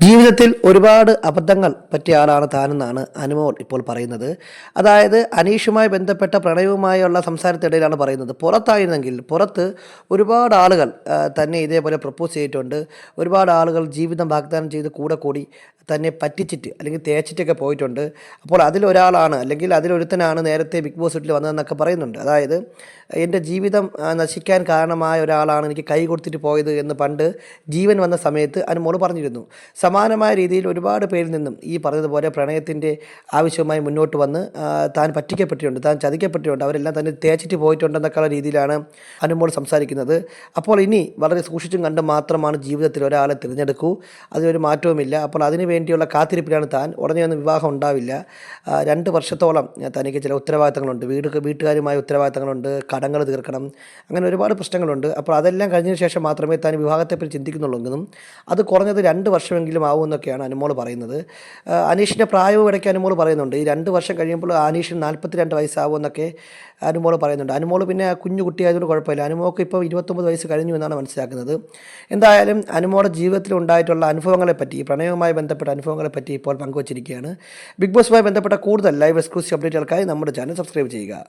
ജീവിതത്തിൽ ഒരുപാട് അബദ്ധങ്ങൾ പറ്റിയ ആളാണ് താനെന്നാണ് അനുമോൾ ഇപ്പോൾ പറയുന്നത്. അതായത് അനീഷുമായി ബന്ധപ്പെട്ട പ്രണയവുമായുള്ള സംസാരത്തിനിടയിലാണ് പറയുന്നത്. പുറത്ത് ഒരുപാട് ആളുകൾ തന്നെ ഇതേപോലെ പ്രപ്പോസ് ചെയ്തിട്ടുണ്ട്. ഒരുപാട് ആളുകൾ ജീവിതം വാഗ്ദാനം ചെയ്ത് കൂടെ കൂടി തന്നെ പറ്റിച്ചിട്ട് അല്ലെങ്കിൽ തേച്ചിട്ടൊക്കെ പോയിട്ടുണ്ട്. അപ്പോൾ അതിലൊരാളാണ് അല്ലെങ്കിൽ അതിലൊരുത്തനാണ് നേരത്തെ ബിഗ് ബോസ് വീട്ടിൽ വന്നതെന്നൊക്കെ പറയുന്നുണ്ട്. അതായത് എൻ്റെ ജീവിതം നശിക്കാൻ കാരണമായ ഒരാളാണ് എനിക്ക് കൈ കൊടുത്തിട്ട് പോയത് എന്ന് പണ്ട് ജീവൻ വന്ന സമയത്ത് അനുമോൾ പറഞ്ഞിരുന്നു. സമാനമായ രീതിയിൽ ഒരുപാട് പേരിൽ നിന്നും ഈ പറഞ്ഞതുപോലെ പ്രണയത്തിൻ്റെ ആവശ്യവുമായി മുന്നോട്ട് വന്ന് താൻ പറ്റിക്കപ്പെട്ടിട്ടുണ്ട്, താൻ ചതിക്കപ്പെട്ടിട്ടുണ്ട്, അവരെല്ലാം തന്നെ തേച്ചിട്ട് പോയിട്ടുണ്ടെന്നൊക്കെയുള്ള രീതിയിലാണ് അനുമോൾ സംസാരിക്കുന്നത്. അപ്പോൾ ഇനി വളരെ സൂക്ഷിച്ചും കണ്ടും മാത്രമാണ് ജീവിതത്തിൽ ഒരാളെ തിരഞ്ഞെടുക്കൂ, അതിനൊരു മാറ്റവുമില്ല. അപ്പോൾ അതിന് വേണ്ടിയുള്ള കാത്തിരിപ്പിലാണ് താൻ. ഉടനെ ഒന്നും വിവാഹം ഉണ്ടാവില്ല. 2 വർഷത്തോളം തനിക്ക് ചില ഉത്തരവാദിത്തങ്ങളുണ്ട്, വീട്ടുകാരുമായ ഉത്തരവാദിത്തങ്ങളുണ്ട്, കടങ്ങൾ തീർക്കണം, അങ്ങനെ ഒരുപാട് പ്രശ്നങ്ങളുണ്ട്. അപ്പോൾ അതെല്ലാം കഴിഞ്ഞതിന് ശേഷം മാത്രമേ താൻ വിവാഹത്തെപ്പറ്റി ചിന്തിക്കുന്നുള്ളൂ എന്നും അത് കുറഞ്ഞത് 2 വർഷമെങ്കിലും ആവുമെന്നൊക്കെയാണ് അനുമോൾ പറയുന്നത്. അനീഷിൻ്റെ പ്രായവും ഇടയ്ക്ക് അനുമോൾ പറയുന്നുണ്ട്. ഈ 2 വർഷം കഴിയുമ്പോൾ അനീഷിന് 42 വയസ്സാവുമെന്നൊക്കെ അനുമോൾ പറയുന്നുണ്ട്. അനുമോൾ പിന്നെ കുഞ്ഞു കുട്ടിയായതുകൊണ്ട് കുഴപ്പമില്ല. അനുമോൾക്ക് ഇപ്പോൾ 29 വയസ്സ് കഴിഞ്ഞു എന്നാണ് മനസ്സിലാക്കുന്നത്. എന്തായാലും അനുമോളുടെ ജീവിതത്തിൽ ഉണ്ടായിട്ടുള്ള അനുഭവങ്ങളെപ്പറ്റി, പ്രണയവുമായി ബന്ധപ്പെട്ട അനുഭവങ്ങളെപ്പറ്റി ഇപ്പോൾ പങ്കുവച്ചിരിക്കുകയാണ്. ബിഗ് ബോസുമായി ബന്ധപ്പെട്ട കൂടുതൽ ലൈവ് എക്സ്ക്ലൂസീവ് അപ്ഡേറ്റുകൾക്കായി നമ്മുടെ ചാനൽ സബ്സ്ക്രൈബ് ചെയ്യുക.